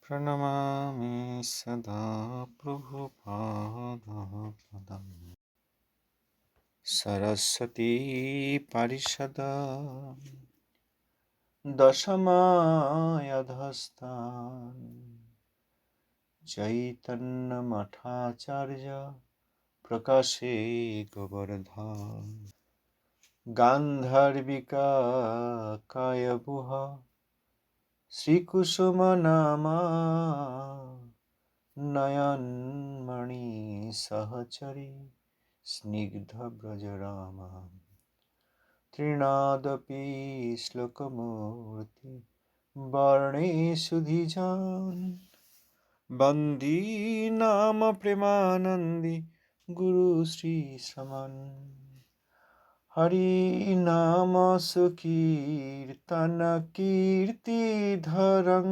प्रणमामि सदा प्रभुपादपदं सरस्वती परिषद दशमायधस्तान् चैतन्यमठाचार्य प्रकाशे गोवर्धन गान्धर्विका कायबुह श्रीकुसुमनामा नयनमणि सहचरी स्निग्धव्रजरामा त्रिनादपि श्लोकमूर्ति वर्णेषुधिजान् वन्दी नाम प्रेमानन्दि गुरुश्रीसमन् हरिनाम सुकीर्तन कीर्तिधरं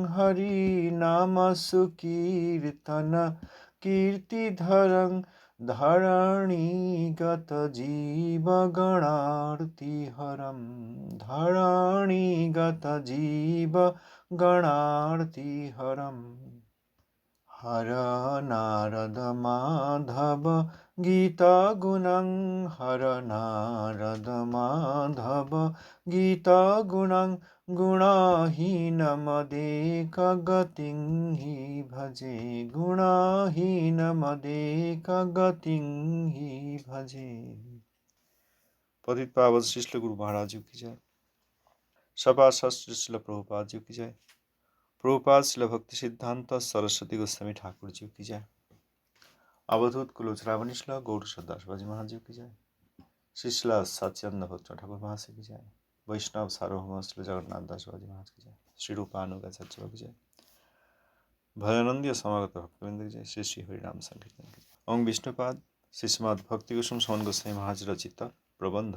हरिनाम सुकीर्तन कीर्तिधरं धरणीगत जीवगणार्तिहरं धरणीगत जीवगणार्तिहरम् हर नारद माधव गीता गुणं हर नारद माधव गीता गुणं गुणहीनमदेकगतिं हि भजे गुणहीनमदेकगतिं हि भजे। पतित पावन श्री गुरु महाराज जी की जय। सभा शास्त्री श्रील प्रभुपाद जी की जय। प्रभुपाद श्रील भक्ति सिद्धांत सरस्वती गोस्वामी ठाकुर जी की जय। अवधूत कुलोचरावणी श्रील गौर दास बाजी महाराज जी की जय। श्रील सच्चिदानंद भक्त ठाकुर महाशय की जय। वैष्णव सार्वभौम श्री जगन्नाथ दास बाजी महाराज की जय। श्री रूपानुगा सच्चिव की जय। भयानंद समागत भक्तवृंद की जय। श्री श्री हरिनाम संकीर्तन की जय। ओम विष्णुपाद श्रीमद भक्ति कुसुम सोहन गोस्वामी महाराज रचित प्रबंध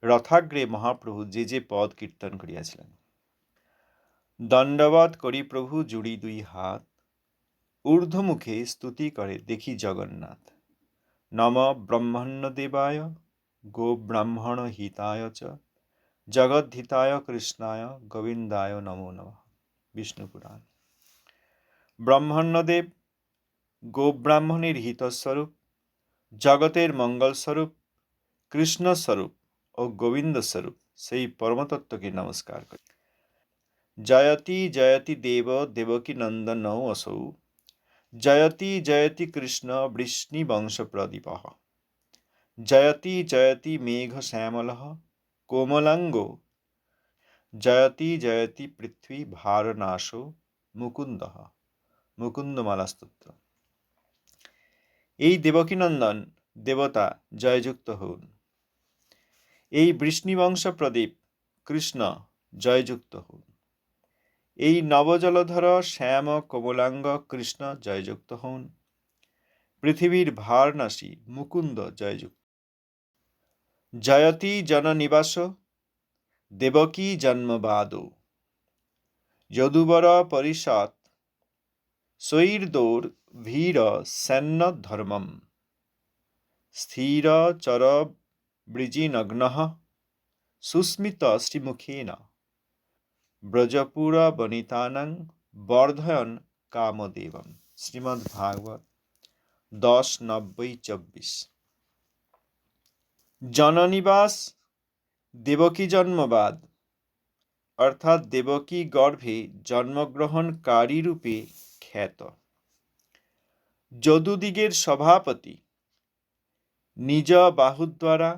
रथाग्रे महाप्रभु जे जे पद कीर्तन करियाছিলেন। दंडवत करी प्रभु जुड़ी दुई हाथ ऊर्ध्वमुखे स्तुति करे देखी जगन्नाथ। नम ब्रह्मण्य देवाय गो ब्राह्मण हिताय च जगद्धिताय कृष्णाय गोविंदाय नमो नमः। विष्णु पुराण। ब्रह्मण्यदेव गो ब्राह्मणेर हित स्वरूप जगतेर मंगल स्वरूप कृष्ण स्वरूप और गोविंद स्वरूप सेई परमतत्व के नमस्कार करी। जयति जयति देव देवकी नंदनौ असौ जयति जयति कृष्ण वृष्णिवंश प्रदीपः जयति जयति मेघ श्यामलः कोमलांगो जयति जयति पृथ्वी भारनाशो मुकुंदः। मुकुंदमाला स्तोत्र। এই দেবকী নন্দন দেবতা জয়যুক্ত হন। এই বৃষ্ণিবংশ প্রদীপ কৃষ্ণ জয়যুক্ত হন। এই নবজলধর শ্যাম কমলাঙ্গ কৃষ্ণ জয়যুক্ত হন। পৃথিবীর ভারনাশী মুকুন্দ জয়যুক্ত। জয়তি জননিবাস দেবকী জন্মবাদ যদুবর পরিষদ সৈর্দৌর ভীর সৈন্য ধর্মম স্থির চর বৃজিনগ্ন সুস্মিত শ্রীমুখেন ব্রজপুর বনিতানাং বর্ধয়ন কামদেবম। শ্রীমদ্ ভাগবত 10:90-24। জননিবাস দেবকী জন্মবাদ অর্থাৎ দেবকী গর্ভে জন্মগ্রহণকারী রূপে খ্যাত। যদুদিগের সভাপতি নিজ বাহুদ্বারা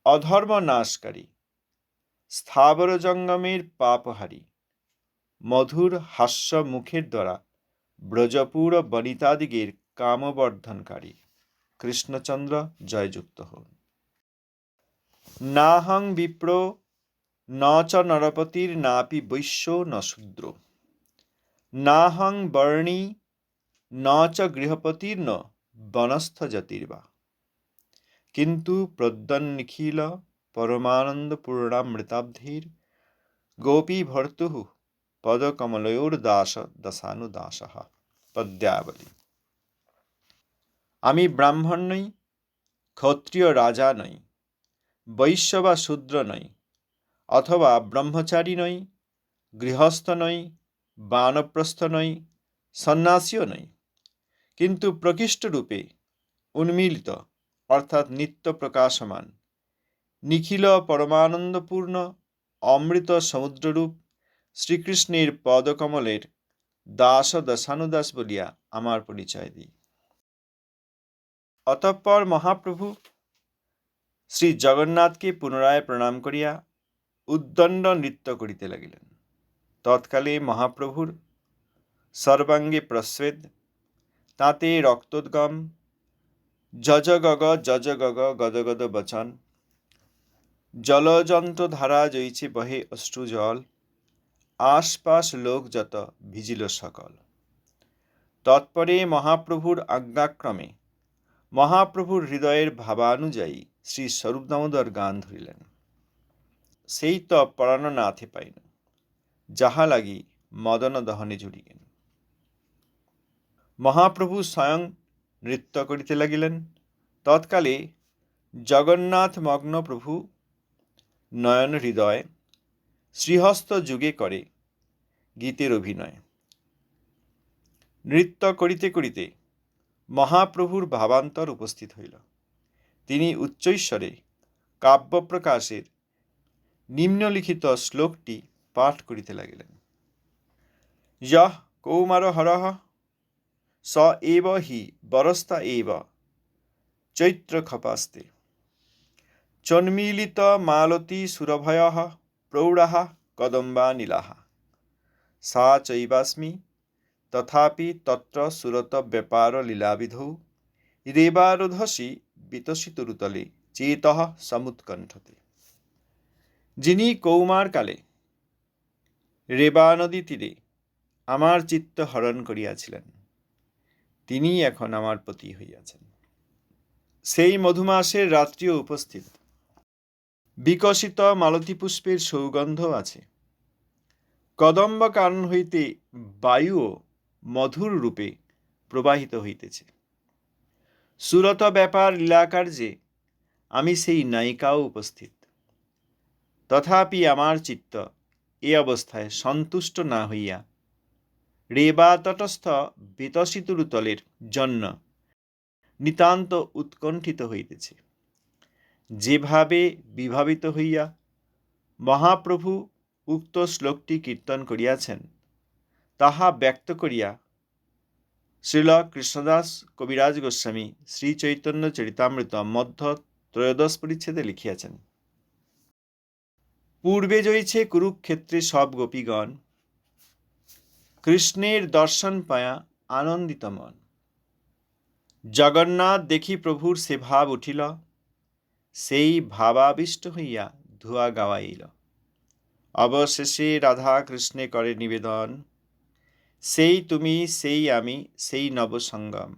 অধর্ম নাশকারী স্থাবর জঙ্গমের পাপহারী মধুর হাস্য মুখের দ্বারা ব্রজপুর বনিতাদিগের কামবর্ধনকারী কৃষ্ণচন্দ্র জয়যুক্ত হন। নাহং বিপ্র ন চ নরপতির নাপি বৈশ্য ন শূদ্র নাহং বর্ণী ন চ গৃহপতির ন বনস্থ জাতির্বা কিন্তু প্রদ্যন্নিখিল পরমানন্দ পূর্ণামৃতাব্ধির গোপী ভর্তুঃ পদকমলয়োর দাস দশানুদাসঃ। পদ্যাবলী। আমি ব্রাহ্মণ নই, ক্ষত্রিয় রাজা নই, বৈশ্য বা শূদ্র নই, অথবা ব্রহ্মচারী নই, গৃহস্থ নই বানপ্রস্থ নই, সন্ন্যাসীও নই, কিন্তু প্রকৃষ্ট রূপে উন্মিলিত অর্থাৎ নিত্য প্রকাশমান নিখিল পরমানন্দপূর্ণ অমৃত সমুদ্ররূপ শ্রীকৃষ্ণের পদকমলের দাস দশানুদাস বলিয়া আমার পরিচয় দিই। অতঃপর মহাপ্রভু শ্রী জগন্নাথকে পুনরায় প্রণাম করিয়া উদ্দণ্ড নৃত্য করিতে লাগিলেন। তৎকালে মহাপ্রভুর সর্বাঙ্গে প্রস্বেদ, তাতে রক্তোদ্গম, জজগগ গদগদ বচন, জলযন্ত্র ধারা জইছে বহে অশ্রু জল, আশপাশ লোক যত ভিজিল সকল। তৎপরে মহাপ্রভুর আজ্ঞাক্রমে মহাপ্রভুর হৃদয়ের ভাবানুযায়ী শ্রী স্বরূপ দামোদর গান ধরিলেন। সেই তো পরাণ নাথে পাইন, যাহা লাগি মদন দহনে জুড়িলেন। মহাপ্রভু স্বয়ং নৃত্য করিতে লাগিলেন। তৎকালে জগন্নাথ মগ্ন প্রভু নয়ন হৃদয় শ্রীহস্ত যুগে করে গীতের অভিনয়। নৃত্য করিতে করিতে মহাপ্রভুর ভাবান্তর উপস্থিত হইল। তিনি উচ্চৈস্বরে কাব্যপ্রকাশের নিম্নলিখিত শ্লোকটি পাঠ করিতে লাগিলেন। যঃ কৌমার হরঃ স এব হি বরস্তা এব চৈত্র খপাস্তে, চন্মীলিত মালতী সুরভয়ঃ প্রৌঢ়াঃ কদম্বা নীলাঃ, সা চৈবাস্মি তথাপি তত্র সুরত ব্যাপার লীলাবিধৌ, রেবারোধসি বিতসিতরুতলে চেতঃ সমুৎকণ্ঠতে। যিনি কৌমারকালে রেবা নদী তীরে আমার চিত্ত হরণ করিয়াছিলেন, তিনি এখন আমার পতি হইয়াছেন। সেই মধুমাসের রাত্রিও উপস্থিত। বিকশিত মালতী পুষ্পের সৌগন্ধ আছে। কদম্ব কানন হইতে বায়ুও মধুর রূপে প্রবাহিত হইতেছে। সুরত ব্যাপার লীলাকার্যে আমি সেই নায়িকাও উপস্থিত। তথাপি আমার চিত্ত এ অবস্থায় সন্তুষ্ট না হইয়া রেবা তটস্থ বিতসিতুরুতলের জন্য নিতান্ত উৎকণ্ঠিত হইতেছে। যেভাবে বিভাবিত হইয়া মহাপ্রভু উক্ত শ্লোকটি কীর্তন করিয়াছেন, তাহা ব্যক্ত করিয়া শ্রীল কৃষ্ণদাস কবিরাজ গোস্বামী শ্রী চৈতন্য চরিতামৃত মধ্য ত্রয়োদশ পরিচ্ছেদে লিখিয়াছেন। পূর্বে জয়ছে কুরুক্ষেত্রে সব গোপীগণ, কৃষ্ণের দর্শন পায়া আনন্দিত মন। জগন্নাথ দেখি প্রভুর সে ভাব উঠিল, সেই ভাবাবিষ্ট হইয়া ধুয়া গাওয়াইল। অবশেষে রাধা কৃষ্ণে করে নিবেদন, সেই তুমি সেই আমি সেই নবসঙ্গম।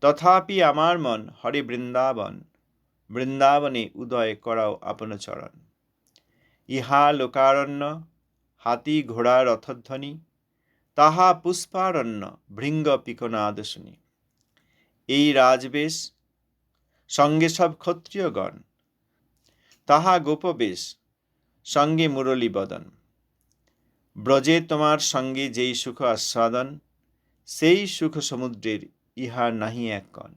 তথাপি আমার মন হরে বৃন্দাবন, বৃন্দাবনে উদয় করাও আপন চরণ। ইহা লোকারণ্য, হাতি ঘোড়া রথধ্বনি, তাহা পুষ্পারণ্য ভৃঙ্গ পিকনাদ শুনি। এই রাজবেশ, সঙ্গে সব ক্ষত্রিয়গণ, তাহা গোপবেশ, সঙ্গে মুরলী বদন। ব্রজে তোমার সঙ্গে যেই সুখ আস্বাদন, সেই সুখ সমুদ্রের ইহা নাহি এক কণ।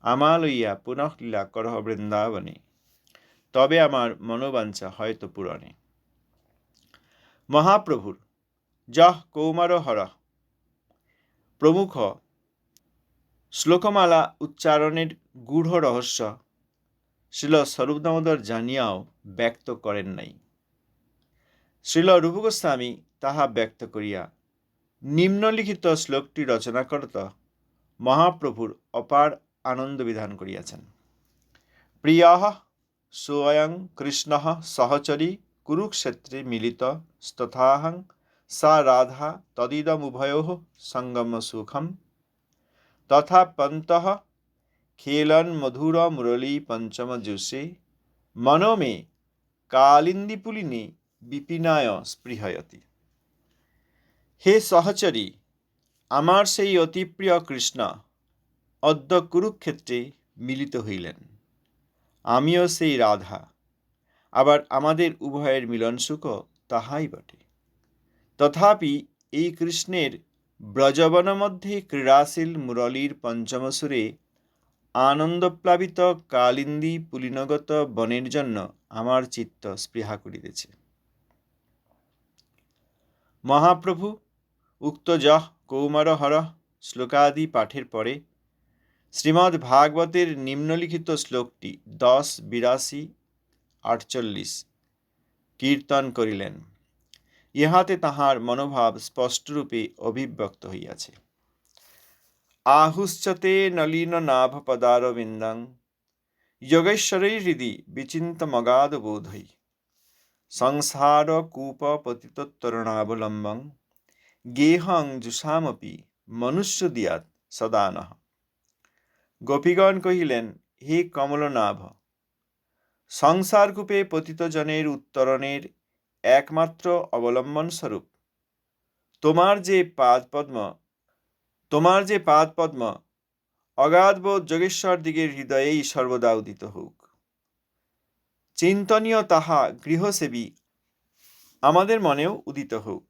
আমা লইয়া পুনঃ লীলা করহ বৃন্দাবনে, তবে আমার মনোবাঞ্ছা হয়তো পূরণে। মহাপ্রভুর যঃ কৌমার হরঃ প্রমুখ শ্লোকমালা উচ্চারণের গূঢ় রহস্য শ্রীল স্বরূপ দামোদর জানিয়াও ব্যক্ত করেন নাই। শ্রীল রূপ গোস্বামী তাহা ব্যক্ত করিয়া নিম্নলিখিত শ্লোকটি রচনা করত মহাপ্রভুর অপার আনন্দ বিধান করিয়াছেন। প্রিয়ঃ স্বয়ং কৃষ্ণঃ সহচরী কুরুক্ষেত্রে মিলিত স্তথাহং সা রাধা তদিদমুভয়োঃ সঙ্গম সুখম, তথা পন্তঃ খেলন মধুর মুরলী পঞ্চম জুষে, মনো মে কালিন্দীপুলিনে বিপিনায় স্পৃহয়তি। হে সহচরী, আমার সেই অতি প্রিয় কৃষ্ণ অদ্য কুরুক্ষেত্রে মিলিত হইলেন। আমিও সেই রাধা, আবার আমাদের উভয়ের মিলন সুখ তাহাই বটে। তথাপি এই কৃষ্ণের ব্রজবন মধ্যে ক্রীড়াশীল মুরলীর পঞ্চম সুরে আনন্দপ্লাবিত কালিন্দী পুলিনগত বনের জন্য আমার চিত্ত স্পৃহা করিতেছে। মহাপ্রভু উক্ত যহ কৌমার হর শ্লোকাদি পাঠের পরে শ্রীমদ্ ভাগবতের নিম্নলিখিত শ্লোকটি 10, 82, 48 কীর্তন করিলেন। ইহাতে তাহার মনোভাব স্পষ্টরূপে অভিব্যক্ত হইয়াছে। আহুশ্চতে নলিন নাভ পদারবিন্দং যোগেশ্বরৈ হৃদি বিচিন্তমগাধ বোধৈ সংসার কূপ পতিতোত্তরণাবলম্বং গেহং জুষামপি মনুষ্য দিয়াত সদা নঃ। গোপীগণ কহিলেন, হে কমলনাভ, সংসারকূপে পতিতজনের উত্তরণের একমাত্র অবলম্বন স্বরূপ তোমার যে পাদপদ্ম অগাধবোধ যোগেশ্বর দিগের হৃদয়েই সর্বদা উদিত হোক। চিন্তনীয় তাহা গৃহসেবী আমাদের মনেও উদিত হোক।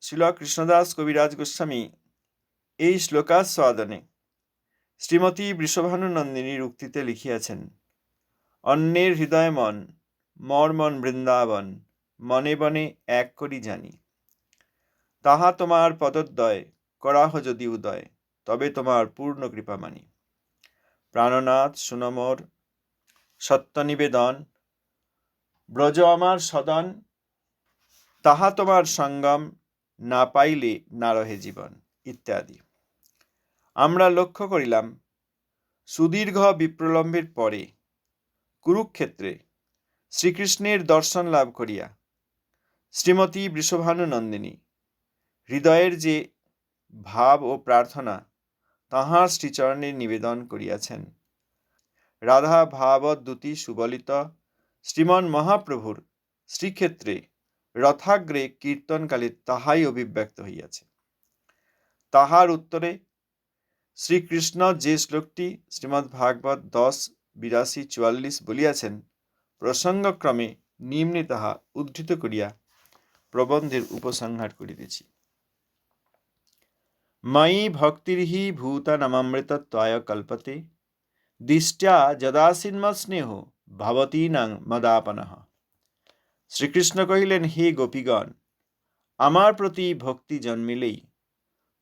শ্রীল কৃষ্ণদাস কবিরাজ গোস্বামী এই শ্লোকাস্বাদনে শ্রীমতী বৃষভানু নন্দিনীর উক্তিতে লিখিয়াছেন, অন্যের হৃদয় মন, মর মন বৃন্দাবন, মনে বনে এক করি জানি। তাহা তোমার পদোদ্বয় করাহ যদি উদয়, তবে তোমার পূর্ণ কৃপা মানি। প্রাণনাথ সুনমোর সত্য নিবেদন, ব্রজ আমার সদন, তাহা তোমার সঙ্গম না পাইলে না রহে জীবন ইত্যাদি। আমরা লক্ষ্য করিলাম, সুদীর্ঘ বিপ্রলম্বের পরে কুরুক্ষেত্রে শ্রীকৃষ্ণের দর্শন লাভ করিয়া শ্রীমতী বৃষভানু নন্দিনী হৃদয়ের যে ভাব ও প্রার্থনা তাহার শ্রীচরণে নিবেদন করিয়াছেন, রাধা ভাবদ্যুতি সুবলিত শ্রীমন মহাপ্রভুর শ্রীক্ষেত্রে রথাগ্রে কীর্তনকালে তাহাই অভিব্যক্ত হইয়াছে। তাহার উত্তরে শ্রীকৃষ্ণ যে শ্লোকটি শ্রীমদ্ ভাগবত 10, 82, 44 বলিয়াছেন, প্রসঙ্গক্রমে নিম্নে তাহা উদ্ধৃত করিয়া প্রবন্ধের উপসংহার করিতেছি। ময়ি ভক্তির্হি ভূতানামৃতত্বায় কল্পতে দিষ্ট্যা যদাসীন্মৎ স্নেহ ভবতীনাং মদাপনঃ। শ্রীকৃষ্ণ কহিলেন, হে গোপীগণ, আমার প্রতি ভক্তি জন্মিলেই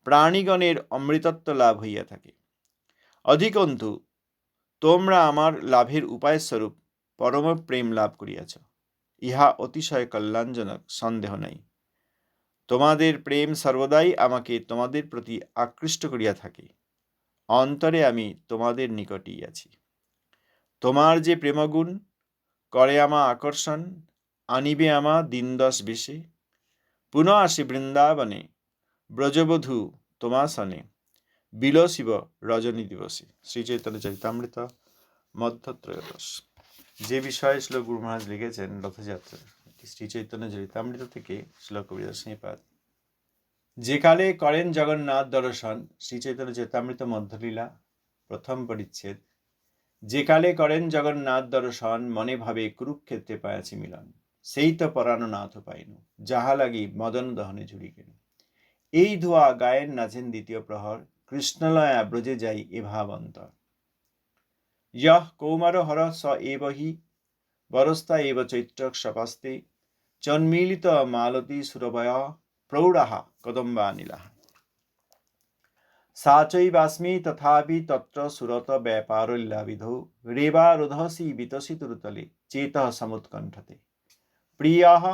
প্রাণীগণের অমৃতত্ব লাভ হইয়া থাকে। অধিকন্তু তোমরা আমার লাভের উপায়স্বরূপ পরম প্রেম লাভ করিয়াছ, ইহা অতিশয় কল্যাণজনক, সন্দেহ নাই। তোমাদের প্রেম সর্বদাই আমাকে তোমাদের প্রতি আকৃষ্ট করিয়া থাকে। অন্তরে আমি তোমাদের নিকটেই আছি। তোমার যে প্রেমগুণ করে আমা আকর্ষণ, আনিবে আমা দিনদশ বেশে, পুনঃ আসি বৃন্দাবনে ব্রজবধূ তোমাসনে, বিলসিব রজনী দিবসে। শ্রী চৈতন্য চরিতামৃত মধ্য ত্রয়োদশ। যে বিষয়ে শ্লোক গুরু মহারাজ লিখেছেন রথযাত্রা, শ্রী চৈতন্য চরিতামৃত থেকে শ্লোক কবিদাস পাদ। যে কালে করেন জগন্নাথ দর্শন, শ্রী চৈতন্য চরিতামৃত মধ্যলীলা প্রথম পরিচ্ছেদ। যে কালে করেন জগন্নাথ দর্শন, মনে ভাবে কুরুক্ষেত্রে পায়াছি মিলন, সেই তো পরাণ নাথ পাইনু, যাহা লাগি মদন দহনে ঝুড়ি গেল। এই ধোয়া গায়েন নাচেন দ্বিতীয় প্রহর, কৃষ্ণলয়া ব্রজে যাই এ ভাবন্তর। ইয়ঃ কৌমার হর স এব হি বরস্তা এব চৈত্র সপাস্তে, চন্মীলিত মালতী সুরভয় প্রৌঢ়াঃ কদম্বানিলাঃ। সা চৈবাস্মি তথাপি তত্র সুরত ব্যাপারল্যাবিধৌ, রেবা রোধসি বিতসি তুরুতলে চেতঃ সমুৎকণ্ঠতে। প্রিয়ঃ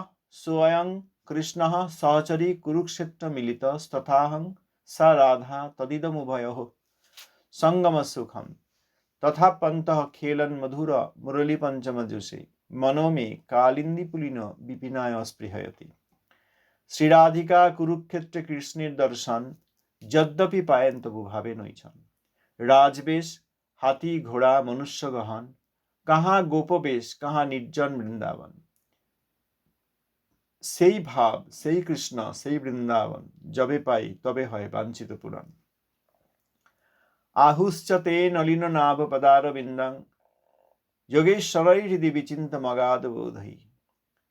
স্বয়ং কৃষ্ণঃ সহচরী কুরুক্ষেত্র মিলিতস্তথাহং স রাধা তদিদমুভয়োঃ সঙ্গম সুখম, তথা পন্তঃ খেলন মধুর মুরলী পঞ্চমজুষে, মনো মে কালিন্দী পুলিন বিপিনায় স্পৃহয়তি। শ্রীরাধিকা কুরুক্ষেত্রে কৃষ্ণের দর্শন, যদ্যপি পায়েন তবু ভাবে নৈছন। রাজবেশ হাতি ঘোড়া মনুষ্য গহন, কাহা গোপবেশ কাহা নির্জন বৃন্দাবন। সেই ভাব, সেই কৃষ্ণ, সেই বৃন্দাবন যবে পাই তবে হয় বাঞ্ছিত পূরণ। আহুশ্চতে নলিন নাভ পদারবিন্দং যোগেশ্বরৈ হৃদি বিচিন্ত মগাধ বোধৈ,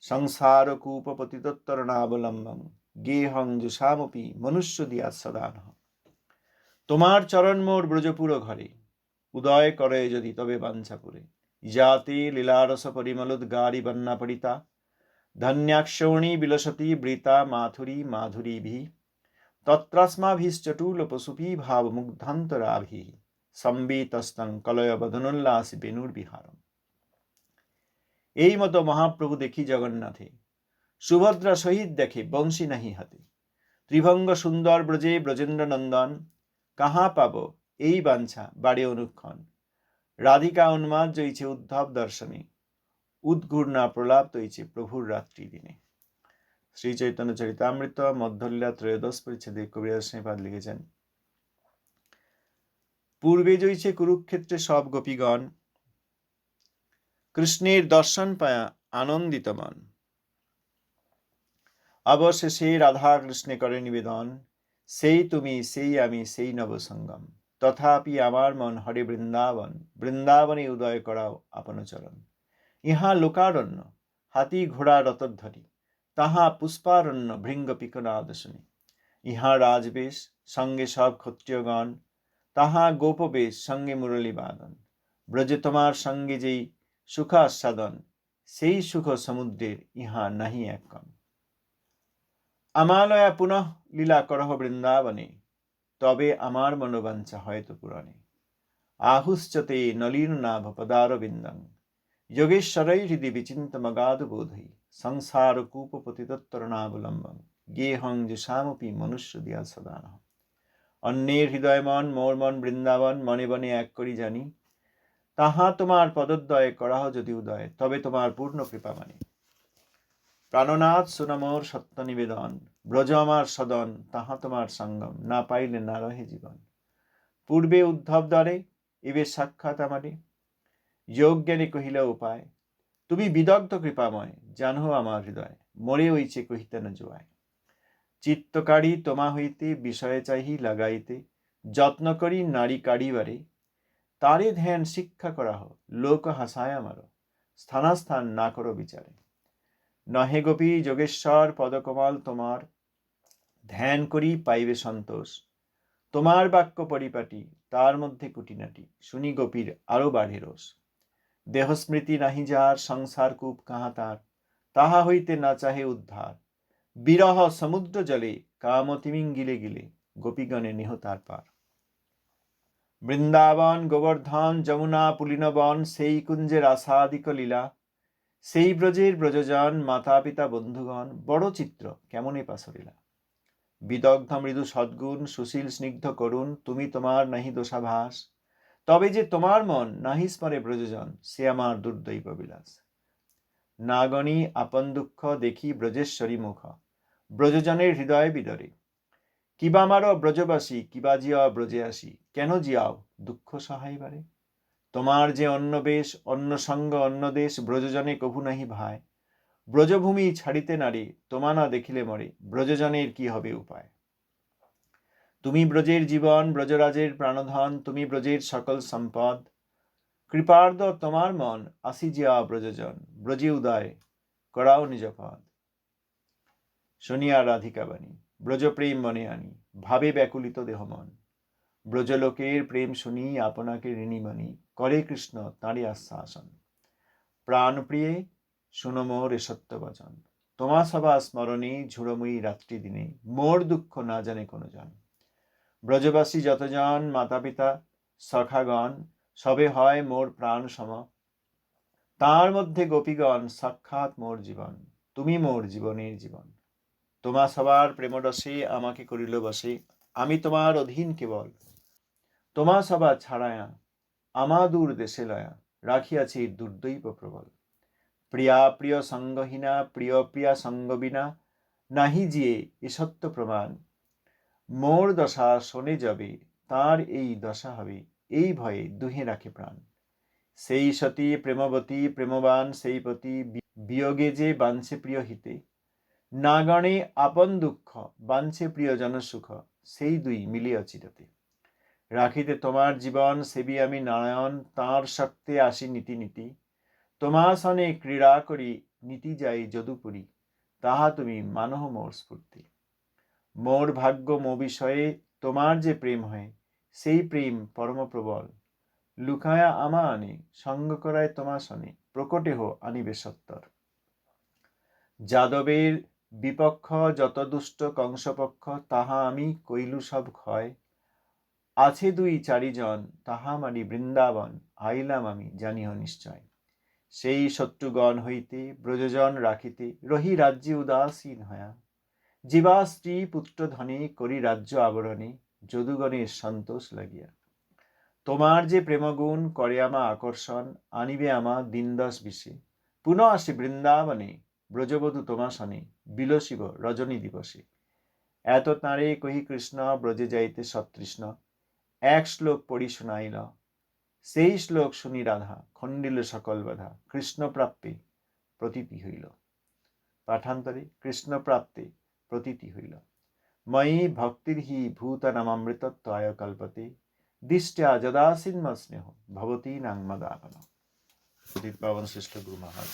সংসারকূপপতিতত্তরণাবলম্বং গেহং যুষামপি মনুষ্য দিয়া সদান। তোমার চরণ মোর ব্রজপুর ঘরে, উদয় করে যদি তবে বাঞ্ছাপুরে। যাতে লীলারস পরিমলোদ্গারি বন্যা পরিতা, ধন্যাক্ষৌণী বিলসতি বৃতা মাথুরী মাধুরীভি, তত্রাস্মাভিশ্চটুল পশুপি ভাব মুগ্ধান্তরাভি, সম্বিতস্তং কলয় বদনোল্লাসী বেণুর বিহারম। এই মতো মহাপ্রভু দেখি জগন্নাথে, সুভদ্রা সহিত দেখে বংশী নাহি হাতে। ত্রিভঙ্গ সুন্দর ব্রজে ব্রজেন্দ্র নন্দন, কাহা পাব এই বাঞ্ছা বাড়ে অনুক্ষণ। রাধিকা উন্মাদ জইছে উদ্ধব দর্শনে, উদ্ঘূর্ণা প্রলাপ তৈছে প্রভুর রাত্রি দিনে। শ্রী চৈতন্য চরিতামৃত মধ্যলীলা ত্রয়োদশ পরিচ্ছেদে কবিরাজ শ্রীপাদ লিখেছেন, পূর্বে জইছে কুরুক্ষেত্রে সব গোপীগণ, কৃষ্ণের দর্শন পায়া আনন্দিত মন। অবশেষে রাধা কৃষ্ণে করে নিবেদন, সেই তুমি সেই আমি সেই নবসঙ্গম। তথাপি আমার মন হরে বৃন্দাবন, বৃন্দাবনে উদয় করাও আপন চরণ। ইহা লোকারণ্য, হাতি ঘোড়া রতধ্বনি, তাহা পুষ্পারণ্য ভৃঙ্গ পিকনাদ শুনি। ইহা রাজবেশ, সঙ্গে সব ক্ষত্রিয়গণ, তাহা গোপবেশ, সঙ্গে মুরলী বাদন। ব্রজে তোমার সঙ্গে যেই সুখাস্বাদন, সেই সুখ সমুদ্রের ইহা নাহি এক কম। আমালয়া পুনঃ লীলা করহ বৃন্দাবনে, তবে আমার মনোবাঞ্ছা হয়তো পূরণে। আহুশ্চতে নলিন নাভ পদারবিন্দং, যোগেশ্বরৈ হৃদি বিচিন্তমগাধ বোধৈ, সংসার কূপ পতিতত্তরণাবলম্বং গেহং যুষামপি মনুষ্য দিয়া সদান। অন্যের হৃদয় মন মোর মন বৃন্দাবন, মনে বনে এক করি জানি। তাহা তোমার পদোদ্বয়ে করাহ যদি উদয়, তবে তোমার পূর্ণ কৃপা মানি। প্রাণনাথ সুনমোর সত্য নিবেদন, ব্রজ আমার সদন, তাহা তোমার সঙ্গম, না পাইলে না রহে জীবন। পূর্বে উদ্ধব দ্বারে, এবে সাক্ষাৎ আমারে, যোগ জ্ঞানে কহিল উপায়। তুমি বিদগ্ধ কৃপাময়, জানো আমার হৃদয়, মরে হইছে কহিতে না জোয়ায়। চিত্তকারী তোমা হইতে বিষয়ে চাহি লাগাইতে, যত্ন করি নারী কাড়িবারে। তারে ধ্যান শিক্ষা করাহ, লোক হাসায় আমার, স্থানাস্থান না করো বিচারে। নহে গোপী যোগেশ্বর পদকমল তোমার, ধ্যান করি পাইবে সন্তোষ। তোমার বাক্য পরিপাটি, তার মধ্যে কুটিনাটি, শুনি গোপীর আরো বাড়ে রোষ। দেহস্মৃতি নাহি যার, সংসার কূপ কাহা তার, তাহা হইতে না চাহে উদ্ধার। বিরহ সমুদ্র জলে, কাম তিমিঙ্গিলে গিলে, গোপীগণে নেহ তার পার। বৃন্দাবন গোবর্ধন যমুনা পুলিনবন, সেই কুঞ্জের আসাদিক লীলা। সেই ব্রজের ব্রজজন, মাতা পিতা বন্ধুগণ, বড় চিত্র কেমনে পাশরিলা। বিদগ্ধ মৃদু সদ্গুণ, সুশীল স্নিগ্ধ করুণ, তুমি তোমার নাহি দোষাভাস। তবে যে তোমার মন নাহি স্মরে ব্রজজন, সে আমার দুর্দৈব বিলাস। নাগণী আপন দুঃখ দেখি ব্রজেশ্বরী মুখ, ব্রজজনের হৃদয় বিদরে। কিবা মারো ব্রজবাসী, কিবা জিয়াও ব্রজে আসি, কেন জিয়াও দুঃখ সহাইবারে। তোমার যে অন্য বেশ, অন্য সঙ্গ অন্য দেশ, ব্রজজনে কভু নাহি ভাই। ব্রজভূমি ছাড়িতে নারী, তোমা না দেখিলে মরে, ব্রজজনের কি হবে উপায়। তুমি ব্রজের জীবন, ব্রজরাজের প্রাণধন, তুমি ব্রজের সকল সম্পদ। কৃপার্দ তোমার মন, আসি জিয়া ব্রজজন, ব্রজে উদয় করাও নিজ পদ। শুনিয়া রাধিকা বাণী, ব্রজ প্রেম মনে আনি, ভাবে ব্যাকুলিত দেহ মন। ব্রজলোকের প্রেম শুনি, আপনাকে ঋণী মানি, করে কৃষ্ণ তাঁরে আশ্বাসন। প্রাণ প্রিয়ে শুনো মোর এ সত্য বচন, তোমা সভা স্মরণে ঝুড়ময়ী রাত্রি দিনে, মোর দুঃখ না জানে কোনো জন। ব্রজবাসী যতজন, মাতা পিতা সখাগণ, সবে হয় মোর প্রাণ সম। তার মধ্যে গোপীগণ, সাক্ষাৎ মোর জীবন, তুমি মোর জীবনের জীবন। তোমা সবার প্রেমরসে আমাকে করিল বসে, আমি তোমার অধীন কেবল। তোমা সভা ছাড়ায়া আমা দূর দেশে লয়া, রাখিয়াছি দুর্দৈব প্রবল। প্রিয়া প্রিয় সঙ্গহীনা, প্রিয় প্রিয়া সঙ্গ বিনা, নাহি জিয়ে এ সত্য প্রমাণ। মোর দশা শোনে যাবে, তার এই দশা হবে, এই ভয়ে দুহে রাখে প্রাণ। সেই সতী প্রেমবতী প্রেমবান সেই পতি, বিয়োগে যে বাঞ্ছে প্রিয় হিতে। না গণে আপন দুঃখ, বাঞ্ছে প্রিয় জনসুখ, সেই দুই মিলিয়া চিরতে। রাখিতে তোমার জীবন, সেবি আমি নারায়ণ, তাঁর শক্তে আসি নীতি নীতি। তোমার সনে ক্রীড়া করি নীতি যাই যদুপুরী, তাহা তুমি মানহ মোর স্ফূর্তি। মোর ভাগ্য মো বিষয়ে তোমার যে প্রেম হয়, সেই প্রেম পরম প্রবল। লুকায়া আমা আনে, সঙ্গ করায় তোমা শনে, প্রকটেহ আনিবে সত্তর। যাদবের বিপক্ষ যত দুষ্ট কংসপক্ষ, তাহা আমি কইলু সব ক্ষয়। আছে 2-4 জন, তাহা মারি বৃন্দাবন, আইলাম আমি জানিহ নিশ্চয়। সেই শত্রুগণ হইতে ব্রজজন রাখিতে, রহি রাজ্যে উদাসীন হয়া। জীবা স্ত্রী পুত্র ধনে, করি রাজ্য আবরণে, যদুগণের সন্তোষ লাগিয়া। তোমার যে প্রেমগুণ করে আমা আকর্ষণ, আনিবে আমা দিনদশ বিশে। পুনঃ আসি বৃন্দাবনে, ব্রজবধূ তোমা শনে, বিলসিব রজনী দিবসে। এত তাঁরে কহি কৃষ্ণ, ব্রজে যাইতে সতৃষ্ণ, এক শ্লোক পড়ি শুনাইল। সেই শ্লোক শুনি রাধা, খণ্ডিল সকল বাধা, কৃষ্ণ প্রাপ্তি প্রতীতি হইল। পাঠান্তরে, কৃষ্ণ প্রাপ্তি প্রতীতি হইল। ময়ি ভক্তির্হি ভূতানামৃতত্বায় কল্পতে, দিষ্ট্যা যদাসীন্ম স্নেহ ভবতী নাং মদাপন। পতিত পাবন শ্রেষ্ঠ গুরু মহারাজ।